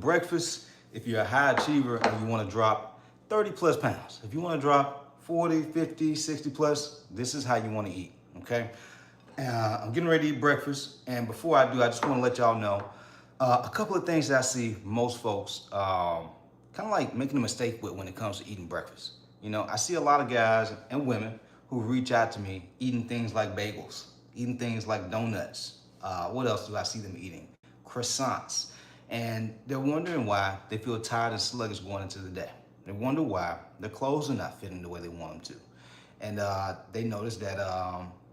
breakfast, if you're a high achiever and you want to drop 30 plus pounds, if you want to drop 40, 50, 60 plus, this is how you want to eat, okay? I'm getting ready to eat breakfast, and before I do, I just want to let y'all know a couple of things that I see most folks kind of like making a mistake with when it comes to eating breakfast. You know, I see a lot of guys and women who reach out to me eating things like bagels, eating things like donuts. What else do I see them eating? Croissants. And they're wondering why they feel tired and sluggish going into the day. They wonder why their clothes are not fitting the way they want them to. And they notice that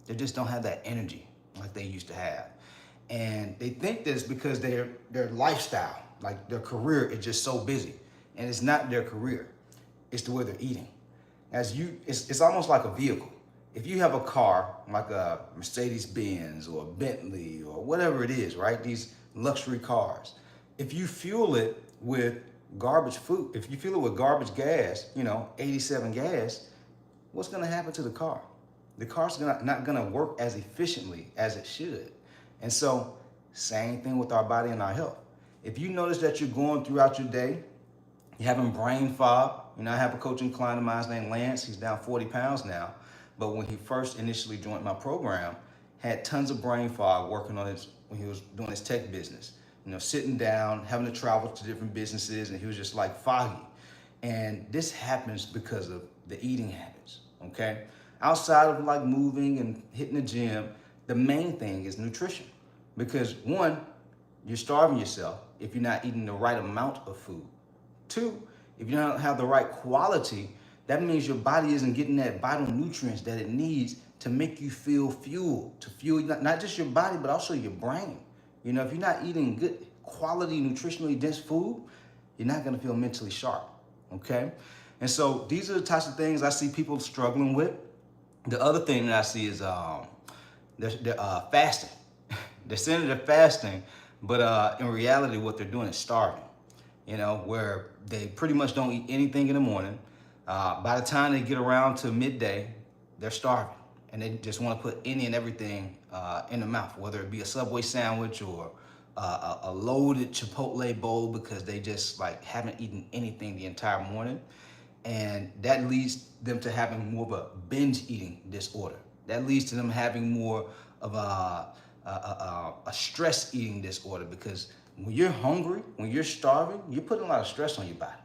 they just don't have that energy like they used to have. And they think that it's because their lifestyle, like their career is just so busy. And it's not their career, it's the way they're eating. It's almost like a vehicle. If you have a car, like a Mercedes-Benz or a Bentley or whatever it is, right? These luxury cars. If you fuel it with garbage food, if you fuel it with garbage gas, 87 gas, what's gonna happen to the car? The car's not gonna work as efficiently as it should. And so, same thing with our body and our health. If you notice that you're going throughout your day, you're having brain fog. I have a coaching client of mine named Lance. He's down 40 pounds now. But when he first initially joined my program, had tons of brain fog working on when he was doing his tech business. Sitting down, having to travel to different businesses, and he was just like foggy. And this happens because of the eating habits, okay? Outside of like moving and hitting the gym, the main thing is nutrition. Because one, you're starving yourself if you're not eating the right amount of food. Two, if you don't have the right quality, that means your body isn't getting that vital nutrients that it needs to make you feel fueled, to fuel not just your body, but also your brain. If you're not eating good quality, nutritionally dense food, you're not gonna feel mentally sharp, okay? And so these are the types of things I see people struggling with. The other thing that I see is they're fasting. They're saying they're fasting, but in reality, what they're doing is starving. Where they pretty much don't eat anything in the morning. By the time they get around to midday, they're starving. And they just want to put any and everything in the mouth, whether it be a Subway sandwich or a loaded Chipotle bowl, because they just like haven't eaten anything the entire morning. And that leads them to having more of a binge eating disorder. That leads to them having more of a stress eating disorder, because when you're hungry, when you're starving, you're putting a lot of stress on your body.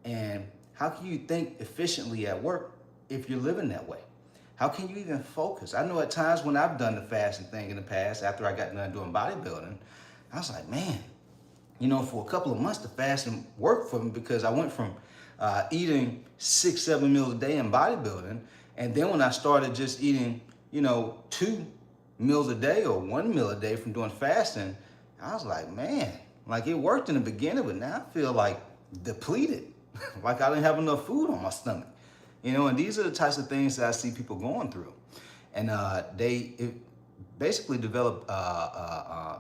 And how can you think efficiently at work if you're living that way? How can you even focus? I know at times when I've done the fasting thing in the past, after I got done doing bodybuilding, I was like, man, for a couple of months, the fasting worked for me, because I went from eating 6-7 meals a day in bodybuilding. And then when I started just eating, 2 meals a day or 1 meal a day from doing fasting, I was like, man, like it worked in the beginning, but now I feel like depleted, like I didn't have enough food on my stomach, and these are the types of things that I see people going through. And they basically develop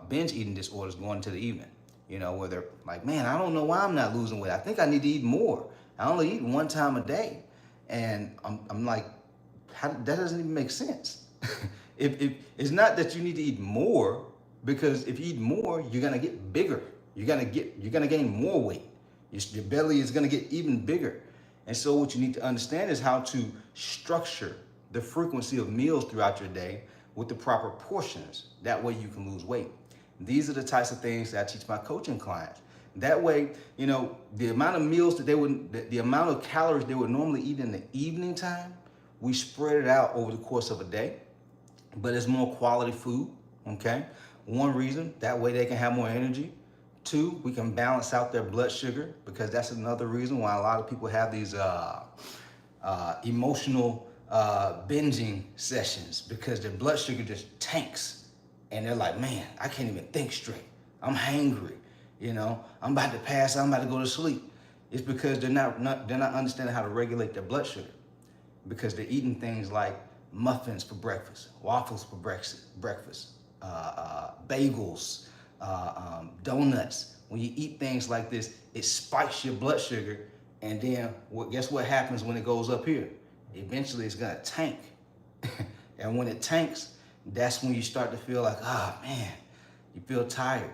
binge eating disorders going into the evening, where they're like, man, I don't know why I'm not losing weight. I think I need to eat more. I only eat one time a day. And I'm like, that doesn't even make sense. If it's not that you need to eat more, because if you eat more, you're gonna get bigger. You're gonna gain more weight. Your belly is gonna get even bigger. And so what you need to understand is how to structure the frequency of meals throughout your day with the proper portions. That way you can lose weight. These are the types of things that I teach my coaching clients. That way, the amount of meals that the amount of calories they would normally eat in the evening time, we spread it out over the course of a day, but it's more quality food, okay? One reason, that way they can have more energy. Two, we can balance out their blood sugar, because that's another reason why a lot of people have these emotional binging sessions, because their blood sugar just tanks. And they're like, man, I can't even think straight. I'm hangry, I'm about to pass, I'm about to go to sleep. It's because they're not understanding how to regulate their blood sugar, because they're eating things like muffins for breakfast, waffles for breakfast, bagels, donuts. When you eat things like this, it spikes your blood sugar, and then guess what happens when it goes up here? Eventually it's gonna tank. And when it tanks, that's when you start to feel like, man, you feel tired.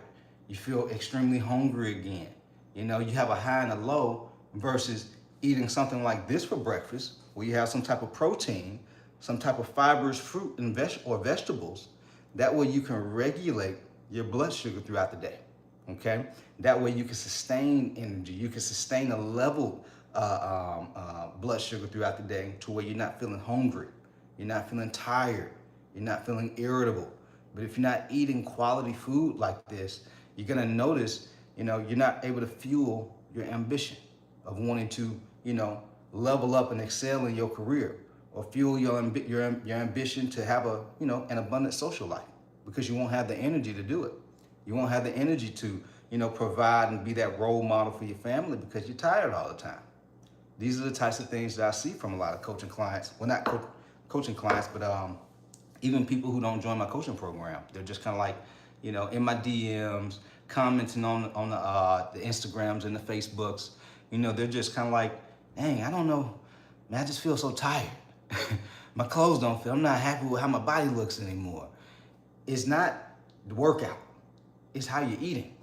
You feel extremely hungry again. You know, you have a high and a low versus eating something like this for breakfast, where you have some type of protein, some type of fibrous fruit and or vegetables. That way you can regulate your blood sugar throughout the day. Okay, that way you can sustain energy. You can sustain a level blood sugar throughout the day to where you're not feeling hungry, you're not feeling tired, you're not feeling irritable. But if you're not eating quality food like this, you're gonna notice, you know, you're not able to fuel your ambition of wanting to, you know, level up and excel in your career, or fuel your ambition to have a, you know, an abundant social life, because you won't have the energy to do it. You won't have the energy to, you know, provide and be that role model for your family because you're tired all the time. These are the types of things that I see from a lot of coaching clients. Well, not coaching clients, but even people who don't join my coaching program. They're just kind of like, you know, in my DMs, commenting on the Instagrams and the Facebooks. You know, they're just kind of like, dang, I don't know, man, I just feel so tired. My clothes don't fit. I'm not happy with how my body looks anymore. It's not the workout. It's how you're eating.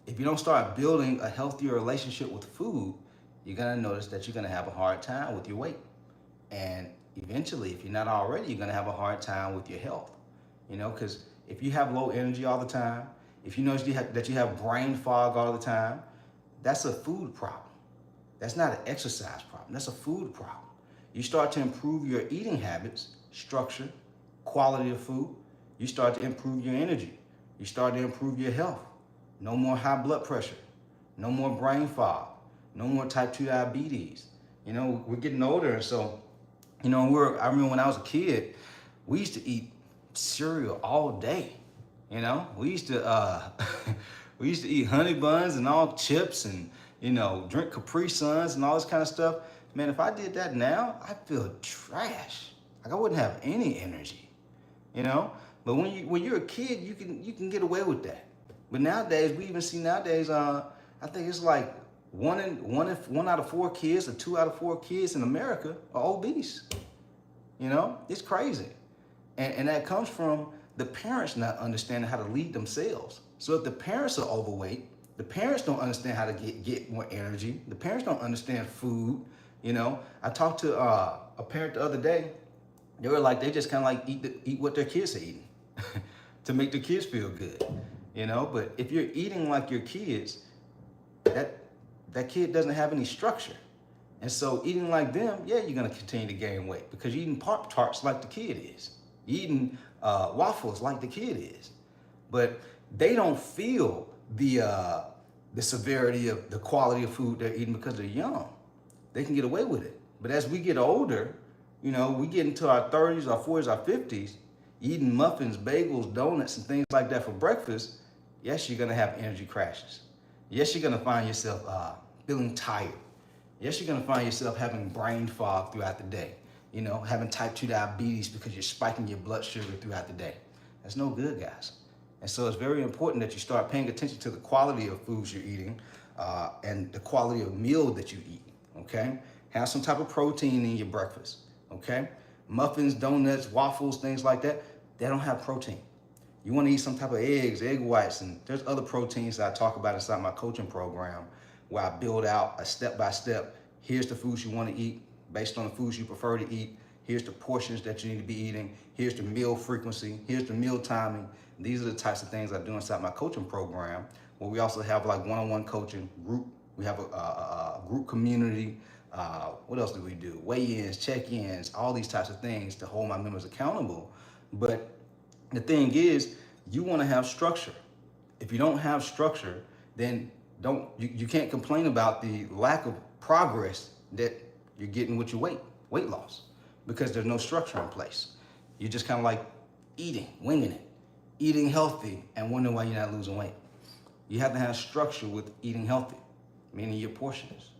If you don't start building a healthier relationship with food, you're gonna notice that you're gonna have a hard time with your weight. And eventually, if you're not already, you're gonna have a hard time with your health. You know, because if you have low energy all the time, if you notice that you have brain fog all the time, that's a food problem. That's not an exercise problem. That's a food problem. You start to improve your eating habits, structure, quality of food. You start to improve your energy. You start to improve your health. No more high blood pressure. No more brain fog. No more type 2 diabetes. You know, we're getting older, and so, you know, I remember when I was a kid, we used to eat cereal all day. You know, we used to we used to eat honey buns and all chips, and, you know, drink Capri Suns and all this kind of stuff. Man, if I did that now, I'd feel trash. Like I wouldn't have any energy. You know, but when you're a kid, you can get away with that. But nowadays, we even see nowadays, I think it's like one out of 4 kids or 2 out of 4 kids in America are obese. You know, it's crazy. And that comes from the parents not understanding how to lead themselves. So if the parents are overweight, the parents don't understand how to get more energy. The parents don't understand food. You know, I talked to a parent the other day. They were like, they just kind of like eat what their kids are eating to make the kids feel good. You know, but if you're eating like your kids, that kid doesn't have any structure. And so eating like them, yeah, you're gonna continue to gain weight because you're eating Pop-Tarts like the kid is. You're eating waffles like the kid is. But they don't feel the severity of the quality of food they're eating because they're young. They can get away with it. But as we get older, you know, we get into our 30s, our 40s, our 50s, eating muffins, bagels, donuts, and things like that for breakfast. Yes, you're gonna have energy crashes. Yes, you're gonna find yourself feeling tired. Yes, you're gonna find yourself having brain fog throughout the day. You know, having type 2 diabetes because you're spiking your blood sugar throughout the day. That's no good, guys. And so it's very important that you start paying attention to the quality of foods you're eating and the quality of meal that you eat, okay? Have some type of protein in your breakfast, okay? Muffins, donuts, waffles, things like that, they don't have protein. You want to eat some type of eggs, egg whites, and there's other proteins that I talk about inside my coaching program where I build out a step-by-step. Here's the foods you want to eat based on the foods you prefer to eat. Here's the portions that you need to be eating. Here's the meal frequency. Here's the meal timing. These are the types of things I do inside my coaching program, where we also have like one-on-one coaching group. We have a group community. What else do we do? Weigh-ins, check-ins, all these types of things to hold my members accountable. But the thing is, you want to have structure. If you don't have structure, then you can't complain about the lack of progress that you're getting with your weight loss, because there's no structure in place. You're just kind of like eating, winging it, eating healthy and wondering why you're not losing weight. You have to have structure with eating healthy, meaning your portions,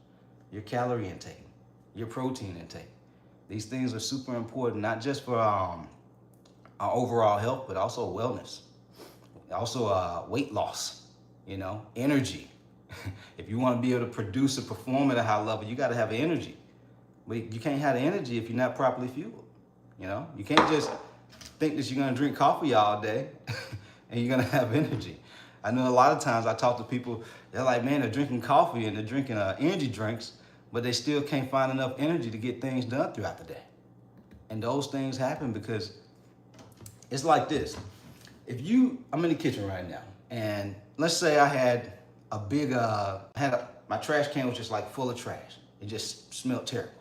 your calorie intake, your protein intake. These things are super important, not just for our overall health, but also wellness. Also weight loss, you know, energy. If you want to be able to produce and perform at a high level, you got to have energy. But you can't have the energy if you're not properly fueled. You know, you can't just think that you're going to drink coffee all day and you're going to have energy. I know a lot of times I talk to people, they're like, man, they're drinking coffee and they're drinking energy drinks, but they still can't find enough energy to get things done throughout the day. And those things happen because it's like this. I'm in the kitchen right now, and let's say I had a big, my trash can was just like full of trash. It just smelled terrible.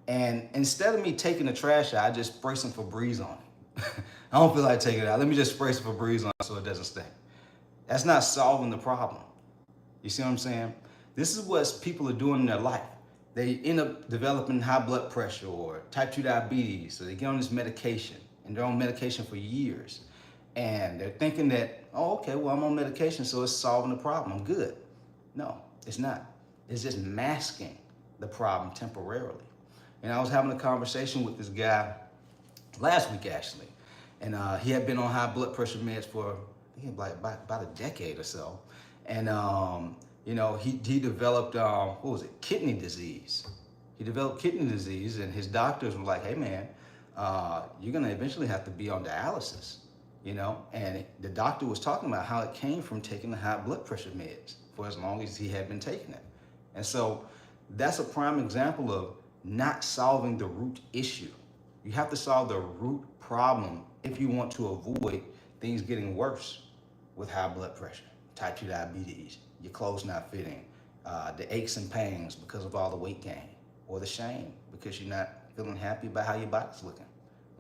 And instead of me taking the trash out, I just spray some Febreze on it. I don't feel like taking it out. Let me just spray some Febreze on it so it doesn't stink. That's not solving the problem. You see what I'm saying? This is what people are doing in their life. They end up developing high blood pressure or type 2 diabetes, so they get on this medication, and they're on medication for years. And they're thinking that, oh, okay, well, I'm on medication, so it's solving the problem. I'm good. No, it's not. It's just masking the problem temporarily. And I was having a conversation with this guy last week, actually. And he had been on high blood pressure meds for, I think, like about a decade or so. And, you know, he developed, kidney disease. He developed kidney disease, and his doctors were like, hey, man, you're going to eventually have to be on dialysis, you know? And the doctor was talking about how it came from taking the high blood pressure meds for as long as he had been taking it. And so that's a prime example of not solving the root issue. You have to solve the root problem if you want to avoid things getting worse with high blood pressure, type 2 diabetes, your clothes not fitting, the aches and pains because of all the weight gain, or the shame because you're not feeling happy about how your body's looking,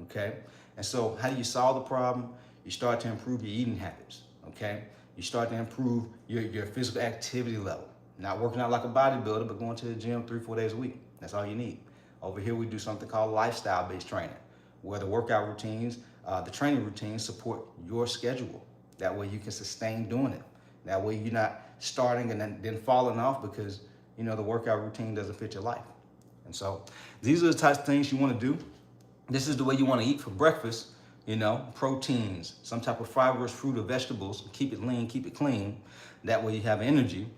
okay? And so how do you solve the problem? You start to improve your eating habits, okay? You start to improve your physical activity level. Not working out like a bodybuilder, but going to the gym 3-4 days a week. That's all you need. Over here, we do something called lifestyle-based training, where the workout routines, the training routines support your schedule. That way you can sustain doing it. That way you're not starting and then falling off because, you know, the workout routine doesn't fit your life. And so these are the types of things you want to do. This is the way you want to eat for breakfast, you know, proteins, some type of fibrous fruit or vegetables. Keep it lean, keep it clean. That way you have energy.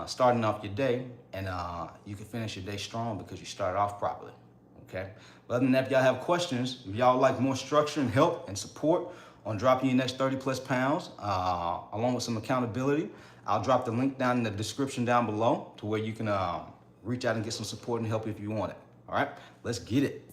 Starting off your day, and you can finish your day strong because you started off properly, okay? But other than that, if y'all have questions, if y'all like more structure and help and support on dropping your next 30 plus pounds, along with some accountability, I'll drop the link down in the description down below to where you can reach out and get some support and help if you want it, all right? Let's get it.